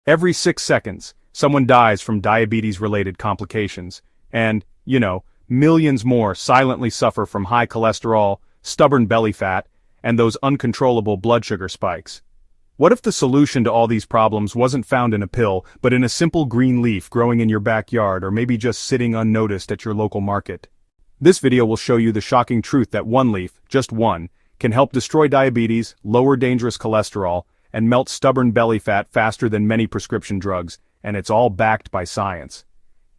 Every 6 seconds, someone dies from diabetes-related complications, and, millions more silently suffer from high cholesterol, stubborn belly fat, and those uncontrollable blood sugar spikes. What if the solution to all these problems wasn't found in a pill, but in a simple green leaf growing in your backyard or maybe just sitting unnoticed at your local market? This video will show you the shocking truth that one leaf, just one, can help destroy diabetes, lower dangerous cholesterol, and melt stubborn belly fat faster than many prescription drugs, and it's all backed by science.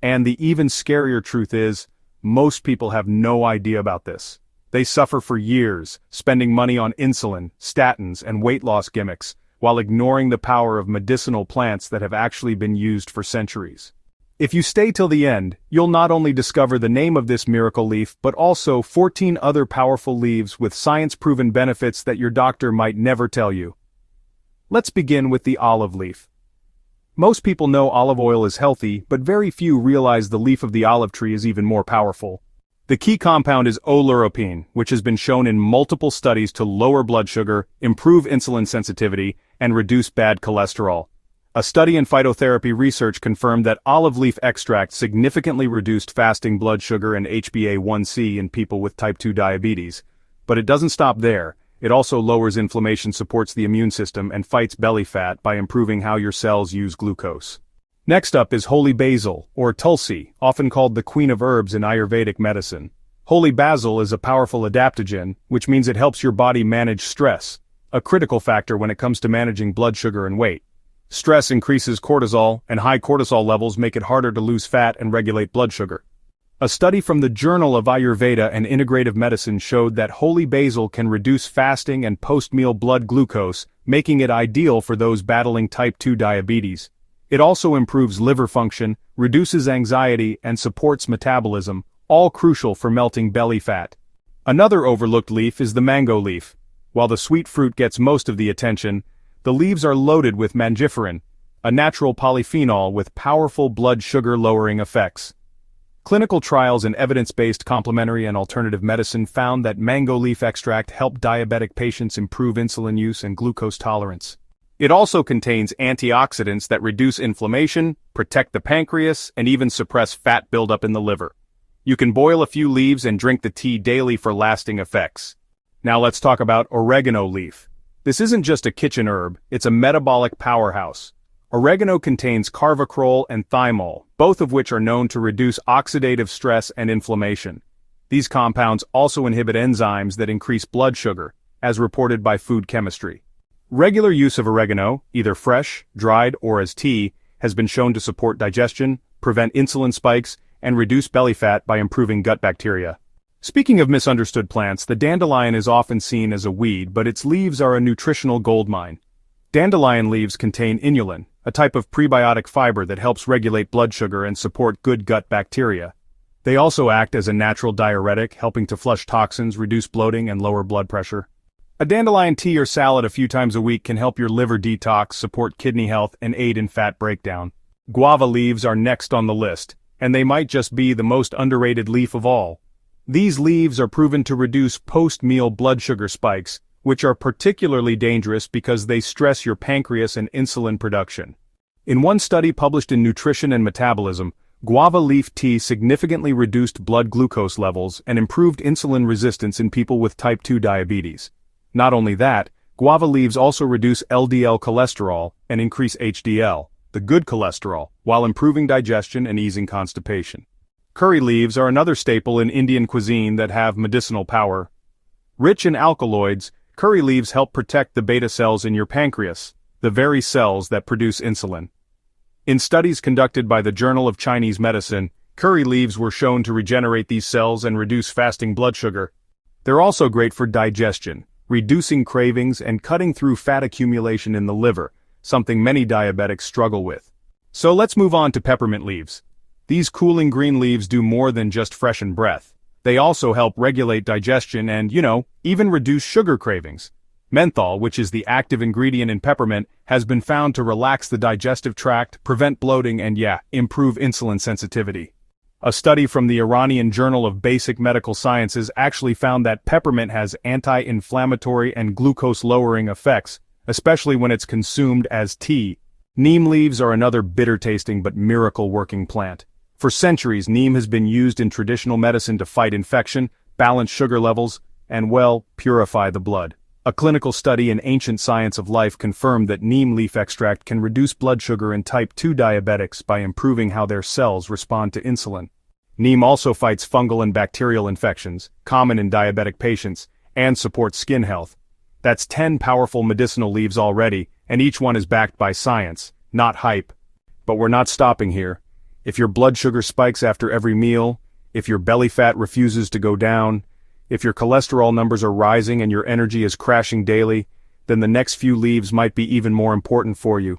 And the even scarier truth is, most people have no idea about this. They suffer for years, spending money on insulin, statins, and weight loss gimmicks, while ignoring the power of medicinal plants that have actually been used for centuries. If you stay till the end, you'll not only discover the name of this miracle leaf but also 14 other powerful leaves with science-proven benefits that your doctor might never tell you. Let's begin with the olive leaf. Most people know olive oil is healthy, but very few realize the leaf of the olive tree is even more powerful. The key compound is oleuropein, which has been shown in multiple studies to lower blood sugar, improve insulin sensitivity, and reduce bad cholesterol. A study in phytotherapy research confirmed that olive leaf extract significantly reduced fasting blood sugar and HbA1c in people with type 2 diabetes. But it doesn't stop there. It also lowers inflammation, supports the immune system, and fights belly fat by improving how your cells use glucose. Next up is holy basil, or tulsi, often called the queen of herbs in Ayurvedic medicine. Holy basil is a powerful adaptogen, which means it helps your body manage stress, a critical factor when it comes to managing blood sugar and weight. Stress increases cortisol, and high cortisol levels make it harder to lose fat and regulate blood sugar. A study from the Journal of Ayurveda and Integrative Medicine showed that holy basil can reduce fasting and post-meal blood glucose, making it ideal for those battling type 2 diabetes. It also improves liver function, reduces anxiety, and supports metabolism, all crucial for melting belly fat. Another overlooked leaf is the mango leaf. While the sweet fruit gets most of the attention, the leaves are loaded with mangiferin, a natural polyphenol with powerful blood sugar-lowering effects. Clinical trials in evidence-based complementary and alternative medicine found that mango leaf extract helped diabetic patients improve insulin use and glucose tolerance. It also contains antioxidants that reduce inflammation, protect the pancreas, and even suppress fat buildup in the liver. You can boil a few leaves and drink the tea daily for lasting effects. Now let's talk about oregano leaf. This isn't just a kitchen herb, it's a metabolic powerhouse. Oregano contains carvacrol and thymol, both of which are known to reduce oxidative stress and inflammation. These compounds also inhibit enzymes that increase blood sugar, as reported by Food Chemistry. Regular use of oregano, either fresh, dried, or as tea, has been shown to support digestion, prevent insulin spikes, and reduce belly fat by improving gut bacteria. Speaking of misunderstood plants, the dandelion is often seen as a weed, but its leaves are a nutritional goldmine. Dandelion leaves contain inulin, a type of prebiotic fiber that helps regulate blood sugar and support good gut bacteria. They also act as a natural diuretic, helping to flush toxins, reduce bloating, and lower blood pressure. A dandelion tea or salad a few times a week can help your liver detox, support kidney health, and aid in fat breakdown. Guava leaves are next on the list, and they might just be the most underrated leaf of all. These leaves are proven to reduce post-meal blood sugar spikes, which are particularly dangerous because they stress your pancreas and insulin production. In one study published in Nutrition and Metabolism, guava leaf tea significantly reduced blood glucose levels and improved insulin resistance in people with type 2 diabetes. Not only that, guava leaves also reduce LDL cholesterol and increase HDL, the good cholesterol, while improving digestion and easing constipation. Curry leaves are another staple in Indian cuisine that have medicinal power. Rich in alkaloids, curry leaves help protect the beta cells in your pancreas, the very cells that produce insulin. In studies conducted by the Journal of Chinese Medicine, curry leaves were shown to regenerate these cells and reduce fasting blood sugar. They're also great for digestion, reducing cravings and cutting through fat accumulation in the liver, something many diabetics struggle with. So let's move on to peppermint leaves. These cooling green leaves do more than just freshen breath. They also help regulate digestion and, even reduce sugar cravings. Menthol, which is the active ingredient in peppermint, has been found to relax the digestive tract, prevent bloating, and improve insulin sensitivity. A study from the Iranian Journal of Basic Medical Sciences actually found that peppermint has anti-inflammatory and glucose-lowering effects, especially when it's consumed as tea. Neem leaves are another bitter-tasting but miracle-working plant. For centuries, neem has been used in traditional medicine to fight infection, balance sugar levels, and, well, purify the blood. A clinical study in Ancient Science of Life confirmed that neem leaf extract can reduce blood sugar in type 2 diabetics by improving how their cells respond to insulin. Neem also fights fungal and bacterial infections, common in diabetic patients, and supports skin health. That's 10 powerful medicinal leaves already, and each one is backed by science, not hype. But we're not stopping here. If your blood sugar spikes after every meal, if your belly fat refuses to go down, if your cholesterol numbers are rising and your energy is crashing daily, then the next few leaves might be even more important for you.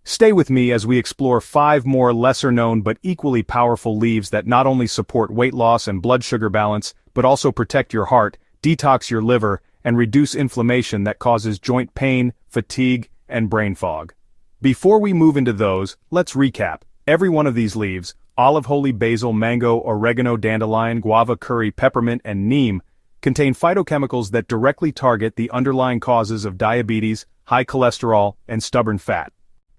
Stay with me as we explore 5 more lesser-known but equally powerful leaves that not only support weight loss and blood sugar balance, but also protect your heart, detox your liver, and reduce inflammation that causes joint pain, fatigue, and brain fog. Before we move into those, let's recap. Every one of these leaves, olive, holy basil, mango, oregano, dandelion, guava, curry, peppermint, and neem, contain phytochemicals that directly target the underlying causes of diabetes, high cholesterol, and stubborn fat.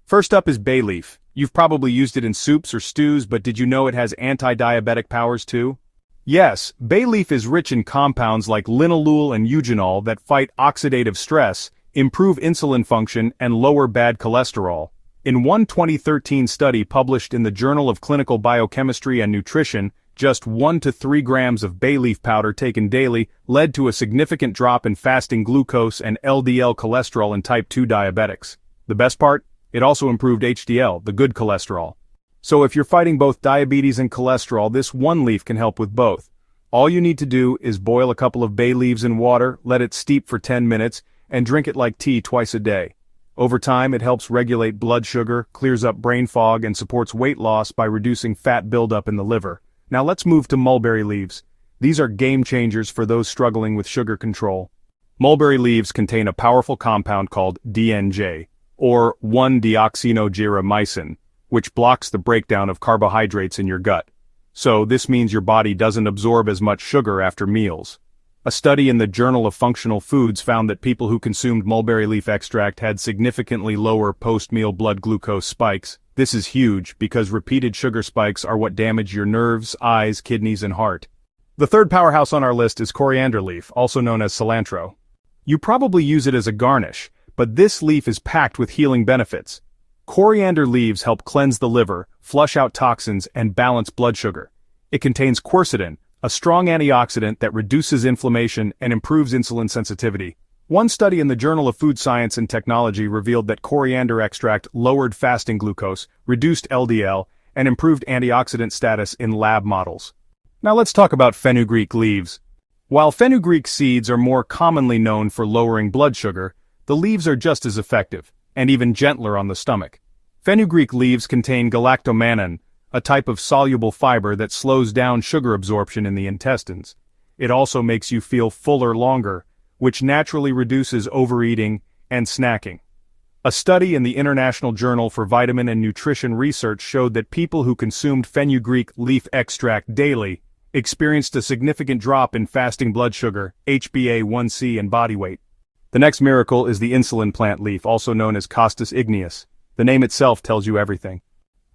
First up is bay leaf. You've probably used it in soups or stews, but did you know it has anti-diabetic powers too? Yes, bay leaf is rich in compounds like linalool and eugenol that fight oxidative stress, improve insulin function, and lower bad cholesterol. In one 2013 study published in the Journal of Clinical Biochemistry and Nutrition, just 1 to 3 grams of bay leaf powder taken daily led to a significant drop in fasting glucose and LDL cholesterol in type 2 diabetics. The best part? It also improved HDL, the good cholesterol. So if you're fighting both diabetes and cholesterol, this one leaf can help with both. All you need to do is boil a couple of bay leaves in water, let it steep for 10 minutes, and drink it like tea twice a day. Over time, it helps regulate blood sugar, clears up brain fog, and supports weight loss by reducing fat buildup in the liver. Now let's move to mulberry leaves. These are game changers for those struggling with sugar control. Mulberry leaves contain a powerful compound called DNJ, or 1-deoxynitromycin, which blocks the breakdown of carbohydrates in your gut. So this means your body doesn't absorb as much sugar after meals. A study in the Journal of Functional Foods found that people who consumed mulberry leaf extract had significantly lower post-meal blood glucose spikes. This is huge because repeated sugar spikes are what damage your nerves, eyes, kidneys, and heart. The third powerhouse on our list is coriander leaf, also known as cilantro. You probably use it as a garnish, but this leaf is packed with healing benefits. Coriander leaves help cleanse the liver, flush out toxins, and balance blood sugar. It contains quercetin, a strong antioxidant that reduces inflammation and improves insulin sensitivity. One study in the Journal of Food Science and Technology revealed that coriander extract lowered fasting glucose, reduced LDL, and improved antioxidant status in lab models. Now let's talk about fenugreek leaves. While fenugreek seeds are more commonly known for lowering blood sugar, the leaves are just as effective, and even gentler on the stomach. Fenugreek leaves contain galactomannan, a type of soluble fiber that slows down sugar absorption in the intestines. It also makes you feel fuller longer, which naturally reduces overeating and snacking. A study in the International Journal for Vitamin and Nutrition Research showed that people who consumed fenugreek leaf extract daily experienced a significant drop in fasting blood sugar, HbA1c, and body weight. The next miracle is the insulin plant leaf, also known as Costus igneus. The name itself tells you everything.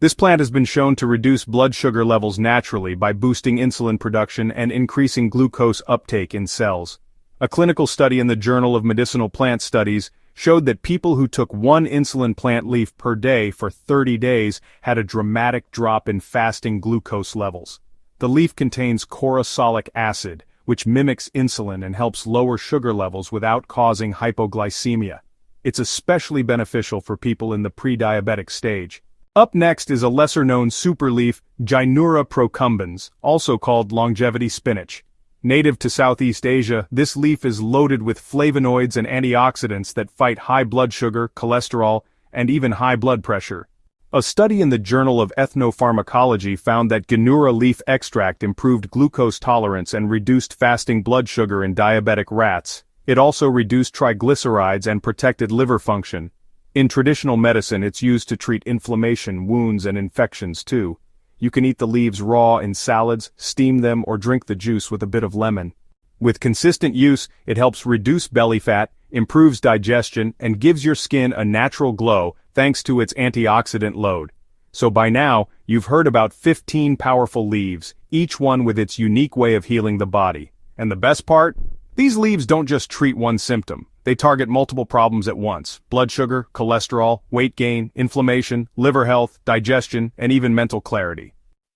This plant has been shown to reduce blood sugar levels naturally by boosting insulin production and increasing glucose uptake in cells. A clinical study in the Journal of Medicinal Plant Studies showed that people who took 1 insulin plant leaf per day for 30 days had a dramatic drop in fasting glucose levels. The leaf contains corosolic acid, which mimics insulin and helps lower sugar levels without causing hypoglycemia. It's especially beneficial for people in the pre-diabetic stage. Up next is a lesser-known superleaf, Gynura procumbens, also called longevity spinach. Native to Southeast Asia, this leaf is loaded with flavonoids and antioxidants that fight high blood sugar, cholesterol, and even high blood pressure. A study in the Journal of Ethnopharmacology found that Gynura leaf extract improved glucose tolerance and reduced fasting blood sugar in diabetic rats. It also reduced triglycerides and protected liver function. In traditional medicine, it's used to treat inflammation, wounds, and infections too. You can eat the leaves raw in salads, steam them, or drink the juice with a bit of lemon. With consistent use, it helps reduce belly fat, improves digestion, and gives your skin a natural glow thanks to its antioxidant load. So by now, you've heard about 15 powerful leaves, each one with its unique way of healing the body. And the best part? These leaves don't just treat one symptom. They target multiple problems at once: blood sugar, cholesterol, weight gain, inflammation, liver health, digestion, and even mental clarity.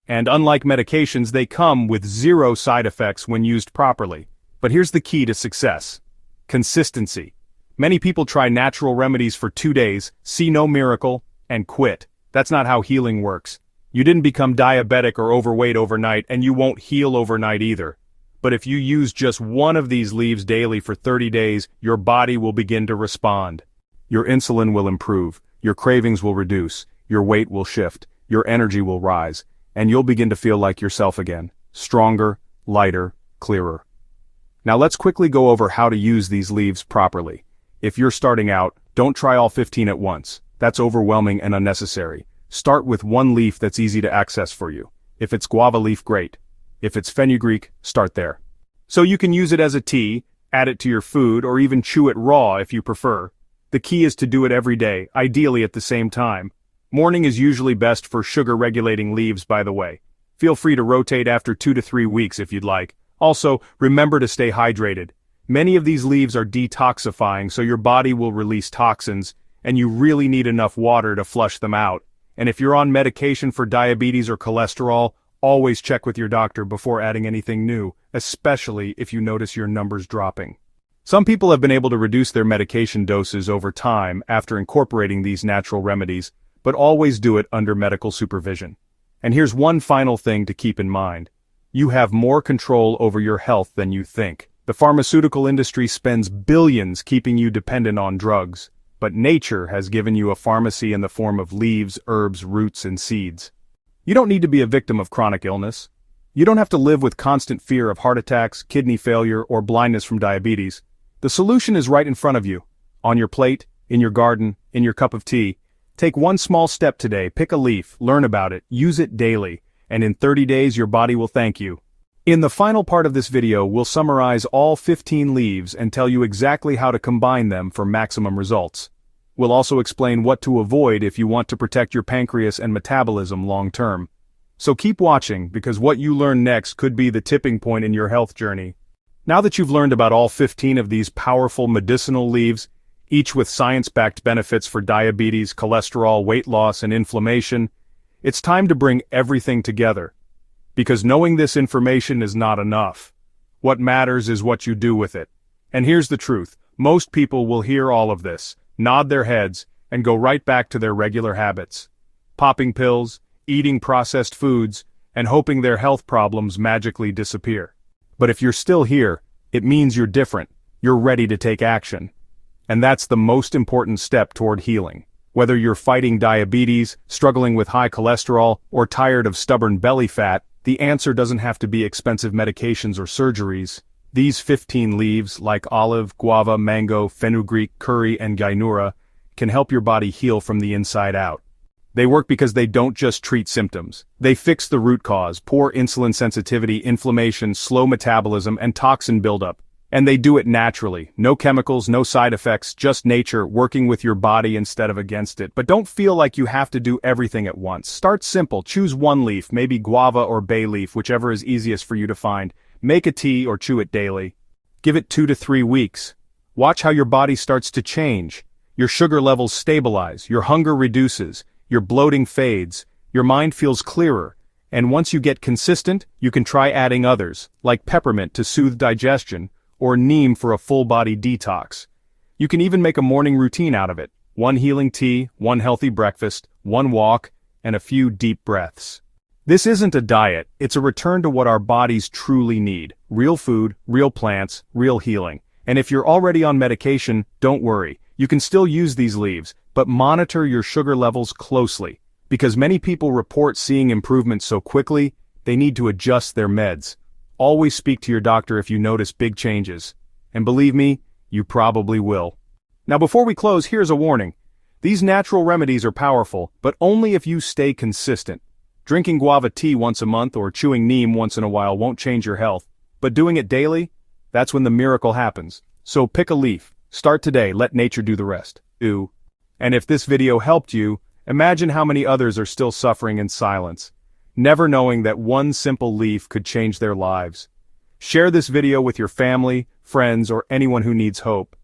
And unlike medications, they come with zero side effects when used properly. But here's the key to success: consistency. Many people try natural remedies for 2 days, see no miracle, and quit. That's not how healing works. You didn't become diabetic or overweight overnight, and you won't heal overnight either. But if you use just one of these leaves daily for 30 days, your body will begin to respond. Your insulin will improve, your cravings will reduce, your weight will shift, your energy will rise, and you'll begin to feel like yourself again, stronger, lighter, clearer. Now let's quickly go over how to use these leaves properly. If you're starting out, don't try all 15 at once. That's overwhelming and unnecessary. Start with one leaf that's easy to access for you. If it's guava leaf, great. If it's fenugreek, start there. So you can use it as a tea, add it to your food, or even chew it raw if you prefer. The key is to do it every day, ideally at the same time. Morning is usually best for sugar-regulating leaves, by the way. Feel free to rotate after 2 to 3 weeks if you'd like. Also, remember to stay hydrated. Many of these leaves are detoxifying, so your body will release toxins, and you really need enough water to flush them out. And if you're on medication for diabetes or cholesterol, always check with your doctor before adding anything new, especially if you notice your numbers dropping. Some people have been able to reduce their medication doses over time after incorporating these natural remedies, but always do it under medical supervision. And here's one final thing to keep in mind. You have more control over your health than you think. The pharmaceutical industry spends billions keeping you dependent on drugs, but nature has given you a pharmacy in the form of leaves, herbs, roots, and seeds. You don't need to be a victim of chronic illness. You don't have to live with constant fear of heart attacks, kidney failure, or blindness from diabetes. The solution is right in front of you, on your plate, in your garden, in your cup of tea. Take one small step today, pick a leaf, learn about it, use it daily, and in 30 days your body will thank you. In the final part of this video, we'll summarize all 15 leaves and tell you exactly how to combine them for maximum results. We'll also explain what to avoid if you want to protect your pancreas and metabolism long term. So keep watching, because what you learn next could be the tipping point in your health journey. Now that you've learned about all 15 of these powerful medicinal leaves, each with science-backed benefits for diabetes, cholesterol, weight loss, and inflammation, it's time to bring everything together. Because knowing this information is not enough. What matters is what you do with it. And here's the truth: most people will hear all of this, nod their heads, and go right back to their regular habits. Popping pills, eating processed foods, and hoping their health problems magically disappear. But if you're still here, it means you're different. You're ready to take action. And that's the most important step toward healing. Whether you're fighting diabetes, struggling with high cholesterol, or tired of stubborn belly fat, the answer doesn't have to be expensive medications or surgeries. These 15 leaves, like olive, guava, mango, fenugreek, curry, and Gynura, can help your body heal from the inside out. They work because they don't just treat symptoms. They fix the root cause: poor insulin sensitivity, inflammation, slow metabolism, and toxin buildup. And they do it naturally. No chemicals, no side effects, just nature working with your body instead of against it. But don't feel like you have to do everything at once. Start simple. Choose one leaf, maybe guava or bay leaf, whichever is easiest for you to find. Make a tea or chew it daily. Give it 2 to 3 weeks. Watch how your body starts to change. Your sugar levels stabilize, your hunger reduces, your bloating fades, your mind feels clearer. And once you get consistent, you can try adding others, like peppermint to soothe digestion, or neem for a full-body detox. You can even make a morning routine out of it: one healing tea, one healthy breakfast, one walk, and a few deep breaths. This isn't a diet, it's a return to what our bodies truly need: real food, real plants, real healing. And if you're already on medication, don't worry. You can still use these leaves, but monitor your sugar levels closely. Because many people report seeing improvements so quickly, they need to adjust their meds. Always speak to your doctor if you notice big changes. And believe me, you probably will. Now before we close, here's a warning. These natural remedies are powerful, but only if you stay consistent. Drinking guava tea once a month or chewing neem once in a while won't change your health, but doing it daily, that's when the miracle happens. So pick a leaf, Start today, let nature do the rest. Ooh. And if this video helped you, imagine how many others are still suffering in silence, never knowing that one simple leaf could change their lives. Share this video with your family, friends, or anyone who needs hope.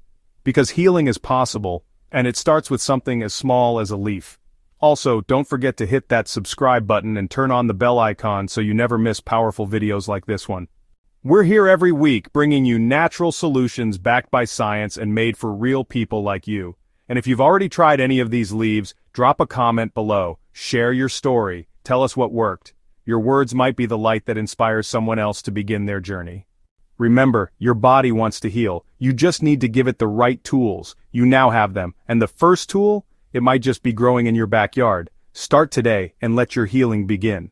Because healing is possible, and it starts with something as small as a leaf. Also, don't forget to hit that subscribe button and turn on the bell icon so you never miss powerful videos like this one. We're here every week bringing you natural solutions backed by science and made for real people like you. And if you've already tried any of these leaves, drop a comment below, share your story, tell us what worked. Your words might be the light that inspires someone else to begin their journey. Remember, your body wants to heal. You just need to give it the right tools. You now have them. And the first tool? It might just be growing in your backyard. Start today and let your healing begin.